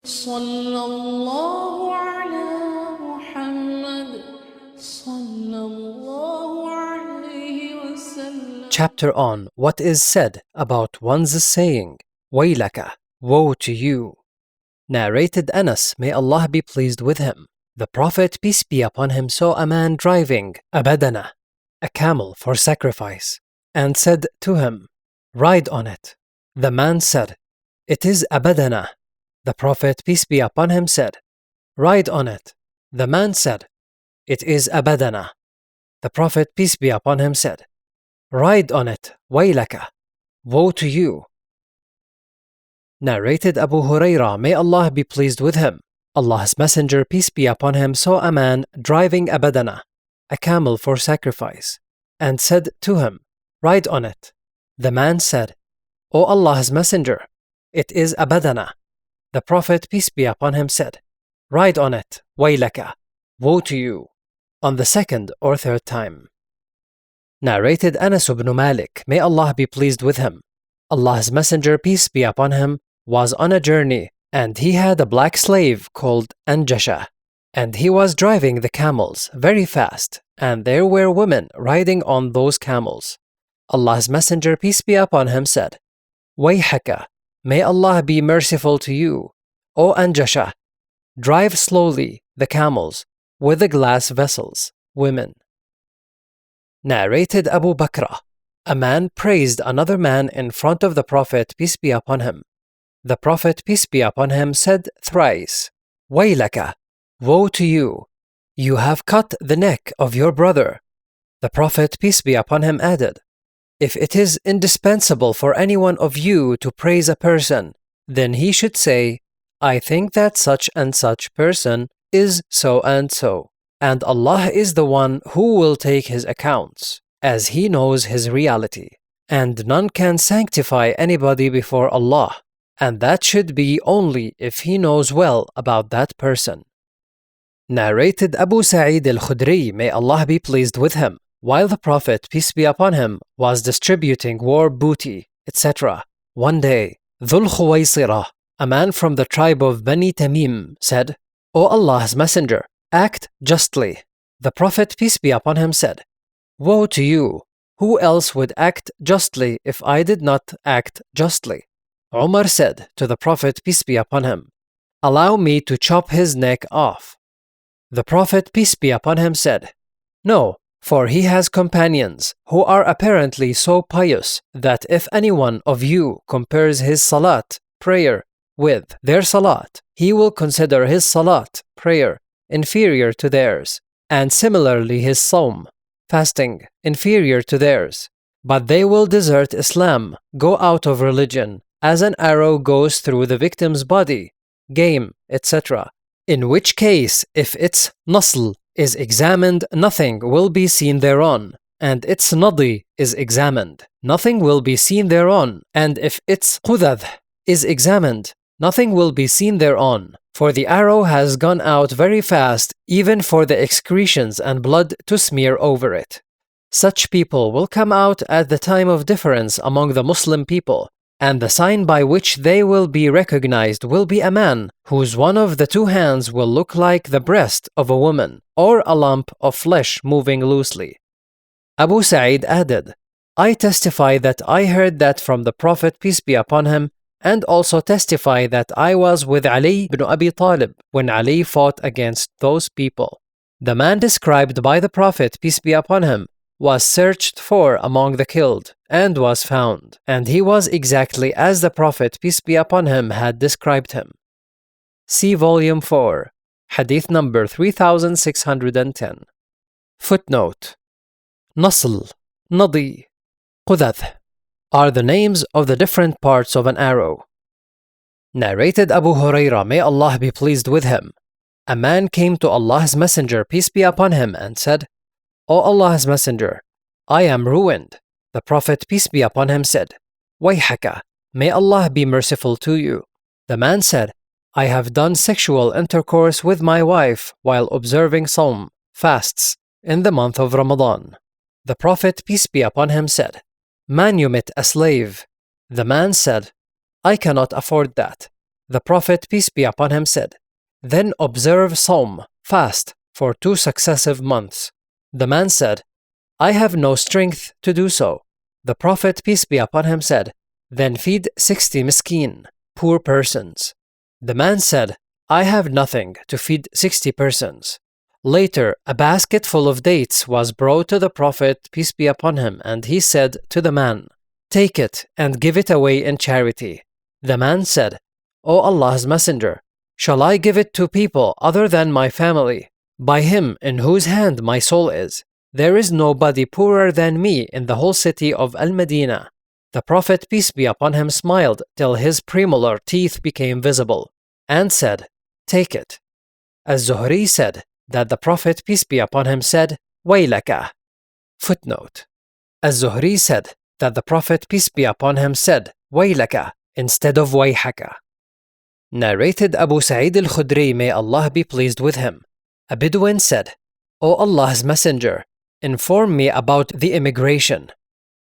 صلى الله على محمد صلى الله عليه وسلم. Chapter on what is said about one's saying, Wailaka, woe to you. Narrated Anas, may Allah be pleased with him. The Prophet, peace be upon him, saw a man driving a badana, a camel for sacrifice, and said to him, ride on it. The man said, it is a badana. The Prophet, peace be upon him, said, ride on it. The man said, it is a badana. The Prophet, peace be upon him, said, ride on it, Wailaka, woe to you. Narrated Abu Hurairah, may Allah be pleased with him. Allah's Messenger, peace be upon him, saw a man driving a badana, a camel for sacrifice, and said to him, ride on it. The man said, O Allah's Messenger, it is a badana. The Prophet, peace be upon him, said, ride on it, Wailaka, woe to you, on the second or third time. Narrated Anas ibn Malik, may Allah be pleased with him. Allah's Messenger, peace be upon him, was on a journey, and he had a black slave called Anjasha, and he was driving the camels very fast, and there were women riding on those camels. Allah's Messenger, peace be upon him, said, Wayhaka, may Allah be merciful to you, O Anjasha, drive slowly the camels with the glass vessels, women. Narrated Abu Bakr, a man praised another man in front of the Prophet, peace be upon him. The Prophet, peace be upon him, said thrice, Wailaka, woe to you, you have cut the neck of your brother. The Prophet, peace be upon him, added, if it is indispensable for any one of you to praise a person, then he should say, I think that such and such person is so and so, and Allah is the one who will take his accounts, as he knows his reality, and none can sanctify anybody before Allah, and that should be only if he knows well about that person. Narrated Abu Sa'id al-Khudri, may Allah be pleased with him, while the Prophet, peace be upon him, was distributing war booty, etc. One day, Dhul Khuwaysirah, a man from the tribe of Bani Tamim, said, O Allah's Messenger, act justly. The Prophet, peace be upon him, said, woe to you, who else would act justly if I did not act justly? Umar said to the Prophet, peace be upon him, allow me to chop his neck off. The Prophet, peace be upon him, said, no, for he has companions who are apparently so pious that if any one of you compares his salat, prayer, with their salat, he will consider his salat, prayer, inferior to theirs, and similarly his sawm, fasting, inferior to theirs. But they will desert Islam, go out of religion, as an arrow goes through the victim's body, game, etc. In which case, if its nasl is examined, nothing will be seen thereon, and its nadi is examined, nothing will be seen thereon, and if its qudadh is examined, nothing will be seen thereon, for the arrow has gone out very fast, even for the excretions and blood to smear over it. Such people will come out at the time of difference among the Muslim people, and the sign by which they will be recognized will be a man whose one of the two hands will look like the breast of a woman, or a lump of flesh moving loosely. Abu Sa'id added, I testify that I heard that from the Prophet, peace be upon him, and also testify that I was with Ali ibn Abi Talib when Ali fought against those people. The man described by the Prophet, peace be upon him, was searched for among the killed, and was found, and he was exactly as the Prophet, peace be upon him, had described him. See Volume 4, Hadith number 3610. Footnote: Nasl, Nadi, Qudadh are the names of the different parts of an arrow. Narrated Abu Hurairah, may Allah be pleased with him. A man came to Allah's Messenger, peace be upon him, and said, O Allah's Messenger, I am ruined. The Prophet, peace be upon him, said, Wayhaka, may Allah be merciful to you. The man said, I have done sexual intercourse with my wife while observing Sawm, fasts, in the month of Ramadan. The Prophet, peace be upon him, said, manumit a slave. The man said, I cannot afford that. The Prophet, peace be upon him, said, "Then observe Sawm, fast, for 2 successive months." The man said, "I have no strength to do so." The Prophet, peace be upon him, said, "Then feed 60 miskeen, poor persons." The man said, "I have nothing to feed 60 persons." Later, a basket full of dates was brought to the Prophet, peace be upon him, and he said to the man, "Take it and give it away in charity." The man said, "O Allah's Messenger, shall I give it to people other than my family? By him in whose hand my soul is, there is nobody poorer than me in the whole city of Al-Madinah." The Prophet, peace be upon him, smiled till his premolar teeth became visible, and said, "Take it." Az-Zuhri said that the Prophet, peace be upon him, said, "Wailaka." Footnote: Az-Zuhri said that the Prophet, peace be upon him, said, "Wailaka," instead of "Wayhaka." Narrated Abu Sa'id al-Khudri, may Allah be pleased with him. A Bedouin said, "O Allah's Messenger, inform me about the immigration."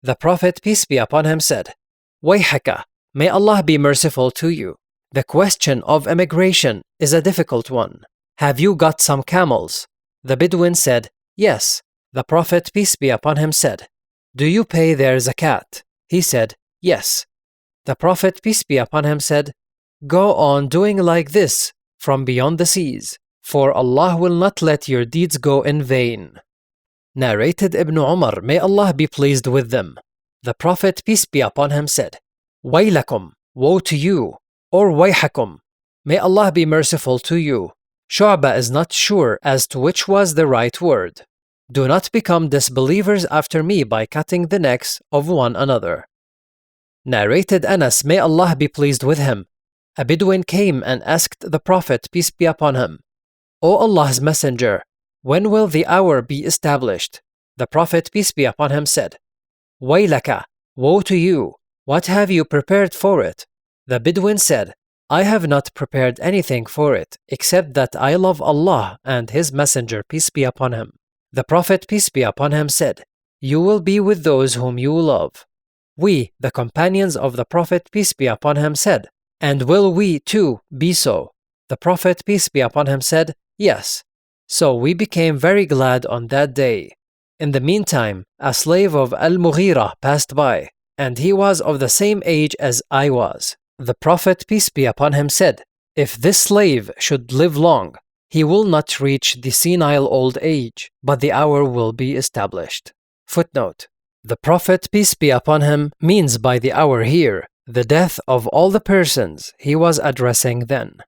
The Prophet, peace be upon him, said, "Wayhaka, may Allah be merciful to you. The question of immigration is a difficult one. Have you got some camels?" The Bedouin said, "Yes." The Prophet, peace be upon him, said, "Do you pay their zakat?" He said, "Yes." The Prophet, peace be upon him, said, "Go on doing like this from beyond the seas, for Allah will not let your deeds go in vain." Narrated Ibn Umar, may Allah be pleased with them. The Prophet, peace be upon him, said, "Wailakum, woe to you," or Wayhakum, may Allah be merciful to you. Shu'bah is not sure as to which was the right word. Do not become disbelievers after me by cutting the necks of one another. Narrated Anas, may Allah be pleased with him. A Bedouin came and asked the Prophet, peace be upon him, "O Allah's Messenger, when will the hour be established?" The Prophet, peace be upon him, said, "Wailaka, woe to you, what have you prepared for it?" The Bedouin said, "I have not prepared anything for it, except that I love Allah and His Messenger, peace be upon him." The Prophet, peace be upon him, said, "You will be with those whom you love." We, the companions of the Prophet, peace be upon him, said, "And will we too be so?" The Prophet, peace be upon him, said, "Yes." So we became very glad on that day. In the meantime, a slave of Al-Mughira passed by, and he was of the same age as I was. The Prophet, peace be upon him, said, "If this slave should live long, he will not reach the senile old age, but the hour will be established." Footnote: the Prophet, peace be upon him, means by the hour here the death of all the persons he was addressing then.